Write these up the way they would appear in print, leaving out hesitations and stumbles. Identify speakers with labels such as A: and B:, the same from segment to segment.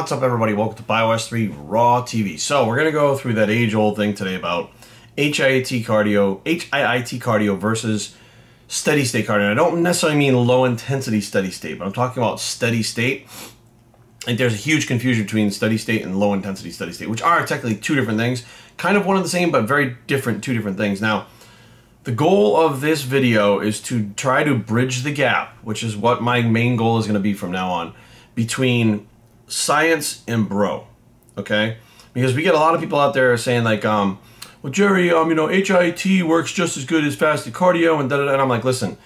A: What's up, everybody? Welcome to BioS3 Raw TV. So we're going to go through that age-old thing today about HIIT cardio versus steady state cardio. And I don't necessarily mean low-intensity steady state, but I'm talking about steady state. Like, there's a huge confusion between steady state and low-intensity steady state, which are technically two different things. Kind of one and the same, but very different, two different things. Now, the goal of this video is to try to bridge the gap, which is what my main goal is going to be from now on, between science and bro, okay? Because we get a lot of people out there saying like, well, Jerry, you know, HIIT works just as good as fasted cardio and da-da-da. And I'm like, listen,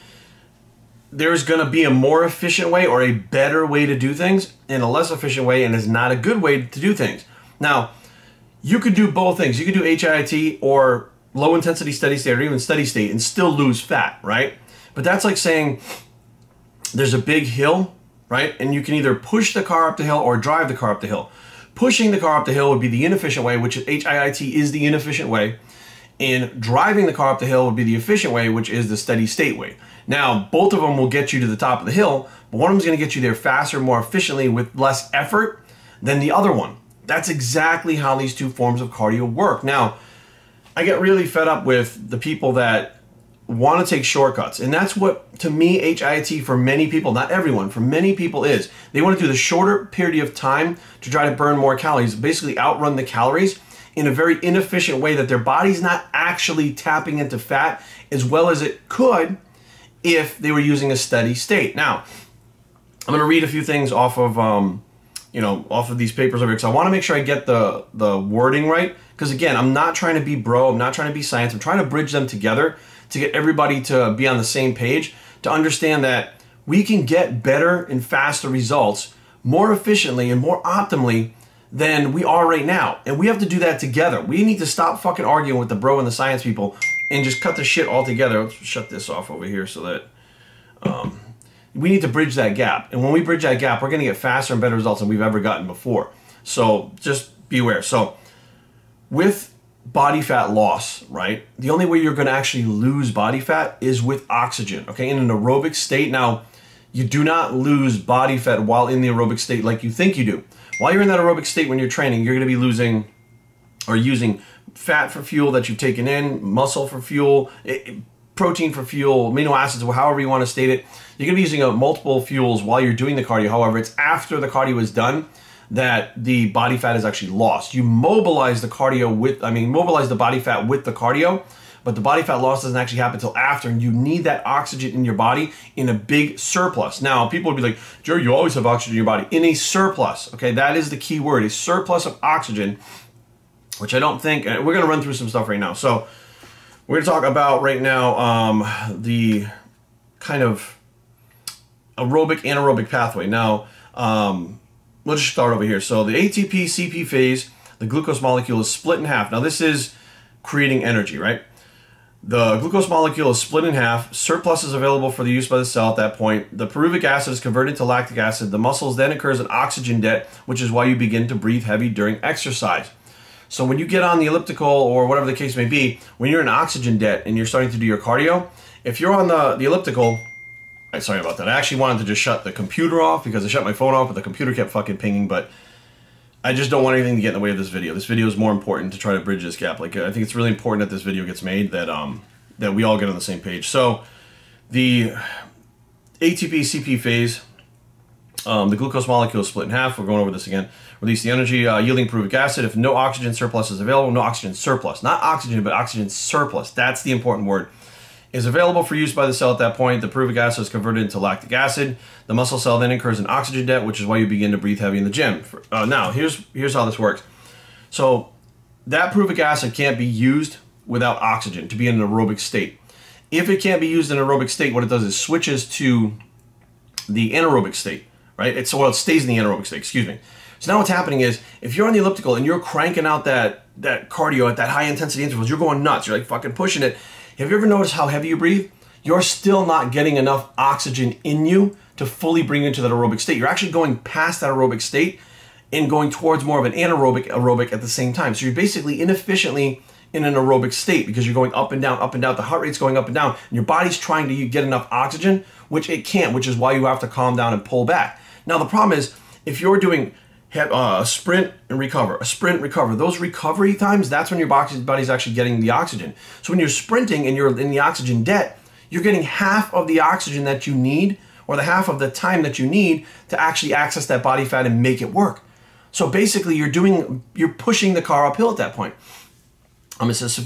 A: there's going to be a more efficient way or a better way to do things and a less efficient way, and is not a good way to do things. Now, you could do both things. You could do HIIT or low intensity steady state or even steady state and still lose fat, right? But that's like saying there's a big hill, right? And you can either push the car up the hill or drive the car up the hill. Pushing the car up the hill would be the inefficient way, which HIIT is the inefficient way. And driving the car up the hill would be the efficient way, which is the steady state way. Now, both of them will get you to the top of the hill, but one of them is going to get you there faster, more efficiently, with less effort than the other one. That's exactly how these two forms of cardio work. Now, I get really fed up with the people that want to take shortcuts. And that's what, to me, HIIT for many people, not everyone, for many people is. They want to do the shorter period of time to try to burn more calories, basically outrun the calories in a very inefficient way that their body's not actually tapping into fat as well as it could if they were using a steady state. Now, I'm going to read a few things off of, off of these papers over here, because I want to make sure I get the wording right. Because again, I'm not trying to be bro, I'm not trying to be science, I'm trying to bridge them together to get everybody to be on the same page, to understand that we can get better and faster results more efficiently and more optimally than we are right now. And we have to do that together. We need to stop fucking arguing with the bro and the science people and just cut the shit all together. Let's shut this off over here so that we need to bridge that gap. And when we bridge that gap, we're going to get faster and better results than we've ever gotten before. So just be aware. So with body fat loss, right? The only way you're going to actually lose body fat is with oxygen, okay? In an aerobic state. Now, you do not lose body fat while in the aerobic state like you think you do. While you're in that aerobic state when you're training, you're going to be losing or using fat for fuel that you've taken in, muscle for fuel, protein for fuel, amino acids, however you want to state it. You're going to be using multiple fuels while you're doing the cardio. However, it's after the cardio is done that the body fat is actually lost. You mobilize the cardio with, mobilize the body fat with the cardio, but the body fat loss doesn't actually happen until after, and you need that oxygen in your body in a big surplus. Now, people would be like, Jerry, you always have oxygen in your body. In a surplus, okay? That is the key word, a surplus of oxygen, which I don't think, we're gonna run through some stuff right now. So we're gonna talk about right now the kind of aerobic, anaerobic pathway. Now, we'll just start over here. So the ATP-CP phase, the glucose molecule is split in half. Now this is creating energy, right? The glucose molecule is split in half. Surplus is available for the use by the cell at that point. The pyruvic acid is converted to lactic acid. The muscles then occurs an oxygen debt, which is why you begin to breathe heavy during exercise. So when you get on the elliptical or whatever the case may be, when you're in oxygen debt and you're starting to do your cardio, if you're on the elliptical, sorry about that. I actually wanted to just shut the computer off because I shut my phone off, but the computer kept fucking pinging. But I just don't want anything to get in the way of this video. This video is more important to try to bridge this gap. Like, I think it's really important that this video gets made, that that we all get on the same page. So the ATP-CP phase, the glucose molecule is split in half. We're going over this again. Release the energy yielding pyruvic acid. If no oxygen surplus is available, no oxygen surplus, not oxygen, but oxygen surplus. That's the important word. Is available for use by the cell at that point. The pyruvic acid is converted into lactic acid. The muscle cell then incurs an oxygen debt, which is why you begin to breathe heavy in the gym. Now, here's how this works. So that pyruvic acid can't be used without oxygen to be in an aerobic state. If it can't be used in an aerobic state, what it does is switches to the anaerobic state, right? It stays in the anaerobic state, excuse me. So now what's happening is, if you're on the elliptical and you're cranking out that cardio at that high intensity intervals, you're going nuts, you're like fucking pushing it. Have you ever noticed how heavy you breathe? You're still not getting enough oxygen in you to fully bring you into that aerobic state. You're actually going past that aerobic state and going towards more of an anaerobic at the same time. So you're basically inefficiently in an aerobic state because you're going up and down, up and down. The heart rate's going up and down, and your body's trying to get enough oxygen, which it can't, which is why you have to calm down and pull back. Now, the problem is, if you're doing sprint and recover, a sprint, recover. Those recovery times, that's when your body's actually getting the oxygen. So when you're sprinting and you're in the oxygen debt, you're getting half of the oxygen that you need, or the half of the time that you need to actually access that body fat and make it work. So basically you're pushing the car uphill at that point. It says,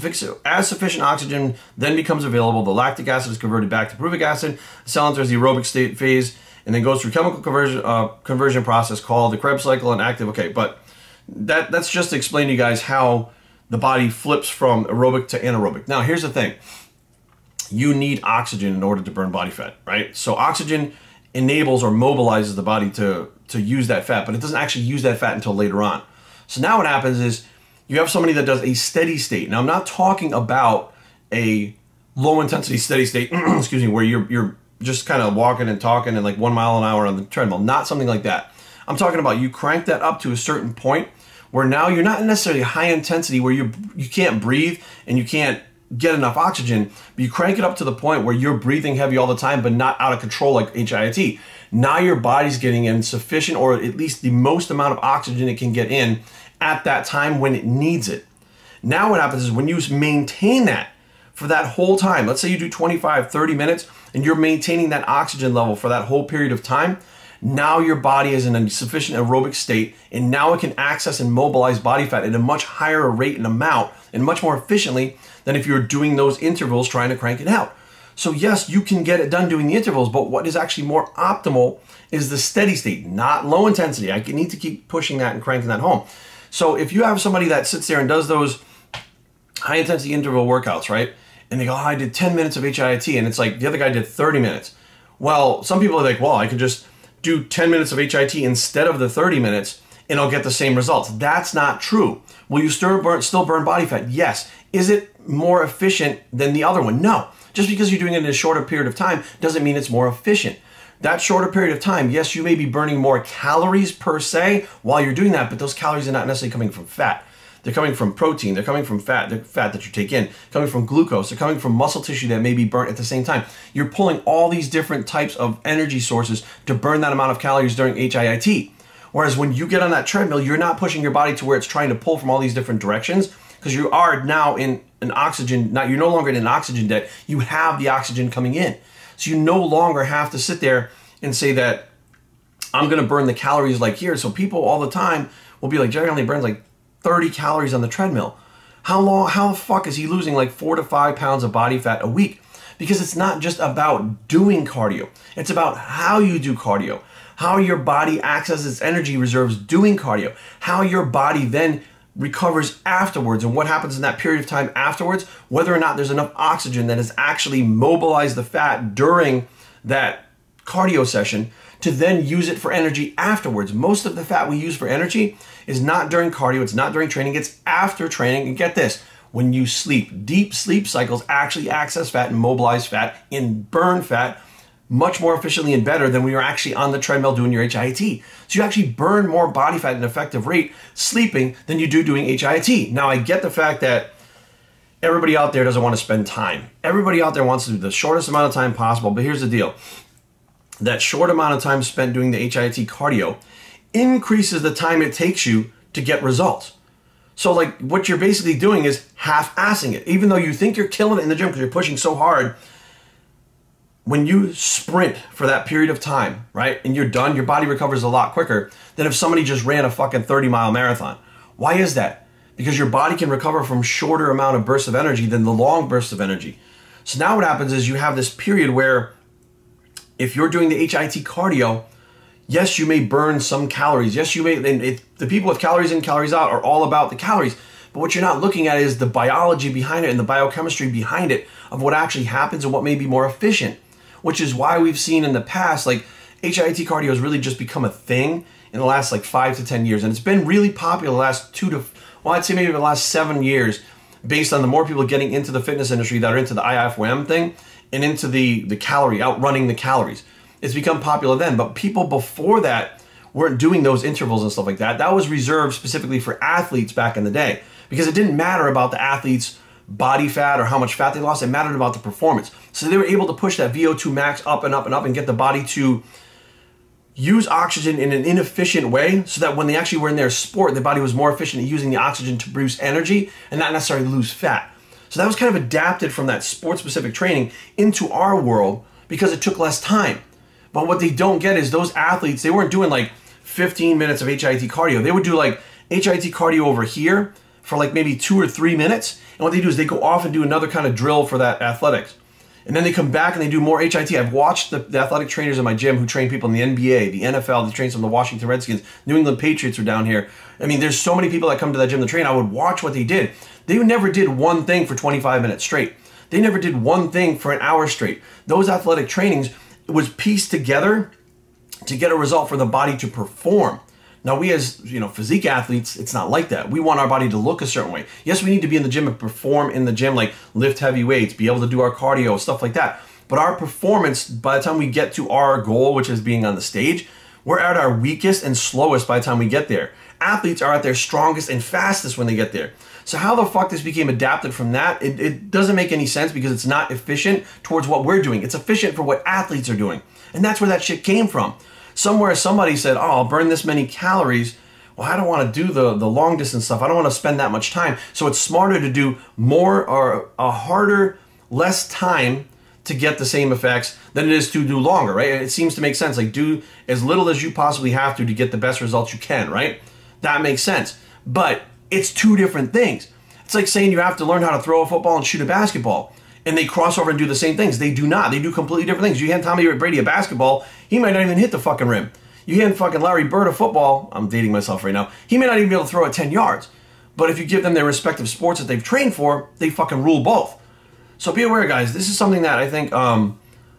A: as sufficient oxygen then becomes available, the lactic acid is converted back to pyruvic acid. The cell enters the aerobic state phase and then goes through chemical conversion process called the Krebs cycle and active. Okay, but that's just to explain to you guys how the body flips from aerobic to anaerobic. Now, here's the thing. You need oxygen in order to burn body fat, right? So oxygen enables or mobilizes the body to use that fat, but it doesn't actually use that fat until later on. So now what happens is you have somebody that does a steady state. Now, I'm not talking about a low intensity steady state, excuse me, where you're just kind of walking and talking and like 1 mile an hour on the treadmill, not something like that. I'm talking about you crank that up to a certain point where now you're not necessarily high intensity where you can't breathe and you can't get enough oxygen, but you crank it up to the point where you're breathing heavy all the time, but not out of control like HIIT. Now your body's getting in sufficient, or at least the most amount of oxygen it can get in at that time when it needs it. Now what happens is when you maintain that for that whole time, let's say you do 25, 30 minutes and you're maintaining that oxygen level for that whole period of time, now your body is in a sufficient aerobic state and now it can access and mobilize body fat at a much higher rate and amount and much more efficiently than if you're doing those intervals trying to crank it out. So yes, you can get it done doing the intervals, but what is actually more optimal is the steady state, not low intensity. I need to keep pushing that and cranking that home. So if you have somebody that sits there and does those high intensity interval workouts, right? And they go, oh, I did 10 minutes of HIIT, and it's like the other guy did 30 minutes. Well, some people are like, well, I could just do 10 minutes of HIIT instead of the 30 minutes and I'll get the same results. That's not true. Will you still burn body fat? Yes. Is it more efficient than the other one? No. Just because you're doing it in a shorter period of time doesn't mean it's more efficient. That shorter period of time, yes, you may be burning more calories per se while you're doing that, but those calories are not necessarily coming from fat. They're coming from protein, they're coming from fat, the fat that you take in, coming from glucose, they're coming from muscle tissue that may be burnt at the same time. You're pulling all these different types of energy sources to burn that amount of calories during HIIT. Whereas when you get on that treadmill, you're not pushing your body to where it's trying to pull from all these different directions because you are now in an oxygen, you're no longer in an oxygen debt, you have the oxygen coming in. So you no longer have to sit there and say that I'm gonna burn the calories like here. So people all the time will be like, Jerry only burns like 30 calories on the treadmill. How the fuck is he losing like 4 to 5 pounds of body fat a week? Because it's not just about doing cardio. It's about how you do cardio, how your body accesses its energy reserves doing cardio, how your body then recovers afterwards and what happens in that period of time afterwards, whether or not there's enough oxygen that has actually mobilized the fat during that cardio session to then use it for energy afterwards. Most of the fat we use for energy is not during cardio, it's not during training, it's after training. And get this, when you sleep, deep sleep cycles actually access fat and mobilize fat and burn fat much more efficiently and better than when you're actually on the treadmill doing your HIIT. So you actually burn more body fat at an effective rate sleeping than you do doing HIIT. Now I get the fact that everybody out there doesn't want to spend time. Everybody out there wants to do the shortest amount of time possible, but here's the deal. That short amount of time spent doing the HIIT cardio increases the time it takes you to get results. So like what you're basically doing is half-assing it. Even though you think you're killing it in the gym because you're pushing so hard, when you sprint for that period of time, right, and you're done, your body recovers a lot quicker than if somebody just ran a fucking 30-mile marathon. Why is that? Because your body can recover from shorter amount of bursts of energy than the long bursts of energy. So now what happens is you have this period where if you're doing the HIIT cardio, yes, you may burn some calories. Yes, you may, the people with calories in, calories out are all about the calories. But what you're not looking at is the biology behind it and the biochemistry behind it of what actually happens and what may be more efficient. Which is why we've seen in the past, like HIIT cardio has really just become a thing in the last like 5 to 10 years. And it's been really popular the last I'd say maybe the last 7 years based on the more people getting into the fitness industry that are into the IFWM thing and into the calorie, outrunning the calories. It's become popular then, but people before that weren't doing those intervals and stuff like that. That was reserved specifically for athletes back in the day because it didn't matter about the athletes' body fat or how much fat they lost. It mattered about the performance. So they were able to push that VO2 max up and up and up and get the body to use oxygen in an inefficient way so that when they actually were in their sport, their body was more efficient at using the oxygen to produce energy and not necessarily lose fat. So that was kind of adapted from that sport-specific training into our world because it took less time. But what they don't get is those athletes, they weren't doing like 15 minutes of HIIT cardio. They would do like HIIT cardio over here for like maybe 2 or 3 minutes. And what they do is they go off and do another kind of drill for that athletics. And then they come back and they do more HIIT. I've watched the athletic trainers in my gym who train people in the NBA, the NFL, they train some of the Washington Redskins, New England Patriots are down here. I mean, there's so many people that come to that gym to train. I would watch what they did. They never did one thing for 25 minutes straight. They never did one thing for an hour straight. Those athletic trainings was pieced together to get a result for the body to perform. Now, we as physique athletes, it's not like that. We want our body to look a certain way. Yes, we need to be in the gym and perform in the gym, like lift heavy weights, be able to do our cardio, stuff like that. But our performance, by the time we get to our goal, which is being on the stage, we're at our weakest and slowest by the time we get there. Athletes are at their strongest and fastest when they get there. So how the fuck this became adapted from that, it doesn't make any sense because it's not efficient towards what we're doing. It's efficient for what athletes are doing. And that's where that shit came from. Somewhere somebody said, oh, I'll burn this many calories. Well, I don't want to do the long distance stuff. I don't want to spend that much time. So it's smarter to do more or a harder, less time to get the same effects than it is to do longer, right? It seems to make sense. Like do as little as you possibly have to get the best results you can, right? That makes sense. But it's two different things. It's like saying you have to learn how to throw a football and shoot a basketball. And they cross over and do the same things. They do not. They do completely different things. You hand Tommy Brady a basketball, he might not even hit the fucking rim. You hand fucking Larry Bird a football, I'm dating myself right now, he may not even be able to throw it 10 yards. But if you give them their respective sports that they've trained for, they fucking rule both. So be aware, guys. This is something that I think a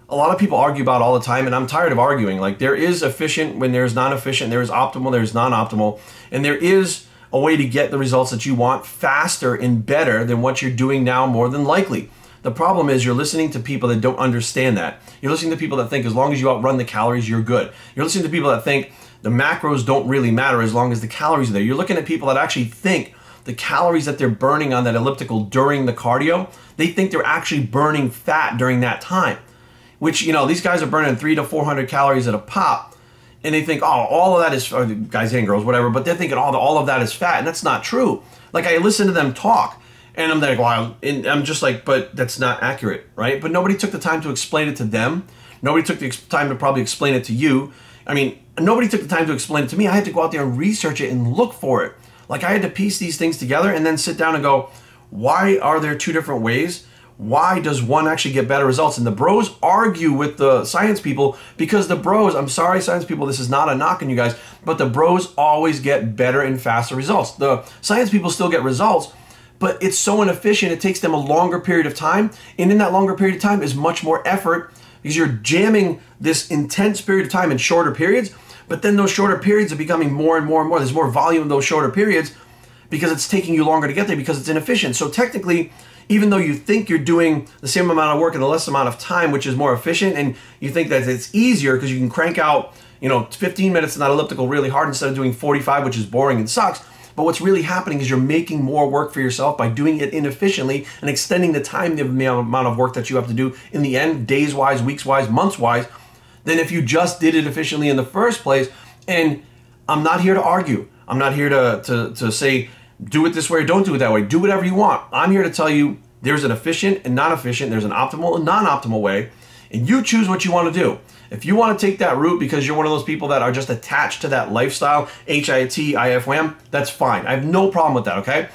A: lot of people argue about all the time, and I'm tired of arguing. Like, there is efficient when there's non-efficient, there is optimal, there's non-optimal, and there is a way to get the results that you want faster and better than what you're doing now, more than likely. The problem is you're listening to people that don't understand that. You're listening to people that think as long as you outrun the calories, you're good. You're listening to people that think the macros don't really matter as long as the calories are there. You're looking at people that actually think the calories that they're burning on that elliptical during the cardio, they think they're actually burning fat during that time. Which, these guys are burning 300 to 400 calories at a pop. And they think, oh, all of that is, or guys and girls, whatever, but they're thinking all of that is fat. And that's not true. Like, I listen to them talk. And I'm like, wow, and I'm just like, but that's not accurate, right? But nobody took the time to explain it to them. Nobody took the time to probably explain it to you. I mean, nobody took the time to explain it to me. I had to go out there and research it and look for it. Like, I had to piece these things together and then sit down and go, why are there two different ways? Why does one actually get better results? And the bros argue with the science people because the bros, I'm sorry, science people, this is not a knock on you guys, but the bros always get better and faster results. The science people still get results, but it's so inefficient, it takes them a longer period of time. And in that longer period of time is much more effort because you're jamming this intense period of time in shorter periods, but then those shorter periods are becoming more and more and more. There's more volume in those shorter periods because it's taking you longer to get there because it's inefficient. So technically, even though you think you're doing the same amount of work in a less amount of time, which is more efficient, and you think that it's easier because you can crank out 15 minutes in that elliptical really hard instead of doing 45, which is boring and sucks. But what's really happening is you're making more work for yourself by doing it inefficiently and extending the time, the amount of work that you have to do in the end, days-wise, weeks-wise, months-wise, than if you just did it efficiently in the first place. And I'm not here to argue. I'm not here to say, do it this way or don't do it that way. Do whatever you want. I'm here to tell you there's an efficient and non-efficient, there's an optimal and non-optimal way, and you choose what you want to do. If you want to take that route because you're one of those people that are just attached to that lifestyle, HIIT, IFWAM, that's fine. I have no problem with that, okay?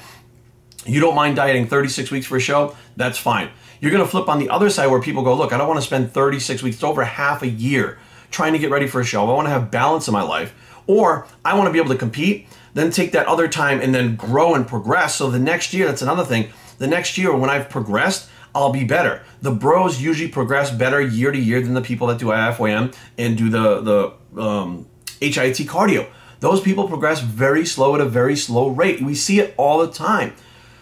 A: You don't mind dieting 36 weeks for a show, that's fine. You're going to flip on the other side where people go, look, I don't want to spend 36 weeks, it's over half a year trying to get ready for a show. I want to have balance in my life. Or I want to be able to compete, then take that other time and then grow and progress. So the next year, that's another thing. The next year when I've progressed, I'll be better. The bros usually progress better year to year than the people that do IFWAM and do the HIIT cardio. Those people progress very slow at a very slow rate. We see it all the time.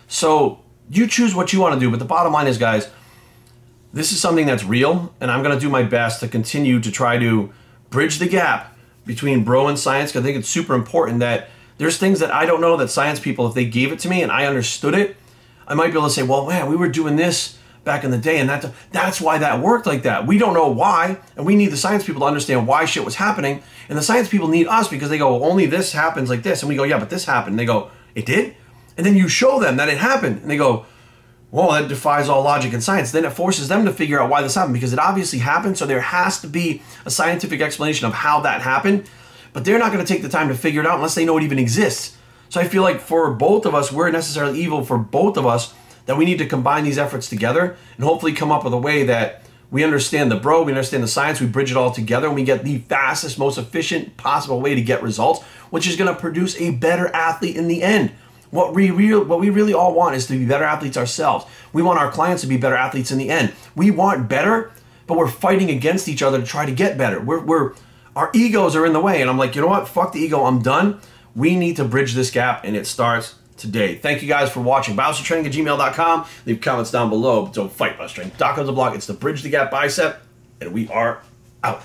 A: So you choose what you want to do. But the bottom line is, guys, this is something that's real, and I'm going to do my best to continue to try to bridge the gap between bro and science, because I think it's super important that there's things that I don't know that science people, if they gave it to me and I understood it, I might be able to say, well, man, we were doing this back in the day, and that's why that worked like that. We don't know why, and we need the science people to understand why shit was happening, and the science people need us because they go, well, only this happens like this, and we go, yeah, but this happened. And they go, it did? And then you show them that it happened, and they go, well, that defies all logic and science. Then it forces them to figure out why this happened, because it obviously happened, so there has to be a scientific explanation of how that happened, but they're not going to take the time to figure it out unless they know it even exists. So I feel like for both of us, we're necessarily evil for both of us, that we need to combine these efforts together and hopefully come up with a way that we understand the bro, we understand the science, we bridge it all together, and we get the fastest, most efficient possible way to get results, which is going to produce a better athlete in the end. What we really all want is to be better athletes ourselves. We want our clients to be better athletes in the end. We want better, but we're fighting against each other to try to get better. Our egos are in the way, and I'm like, you know what? Fuck the ego. I'm done. We need to bridge this gap, and it starts today. Thank you guys for watching. BioStraining@gmail.com. Leave comments down below. Don't fight BioStraining.com is the blog. It's the Bridge the Gap Bicep, and we are out.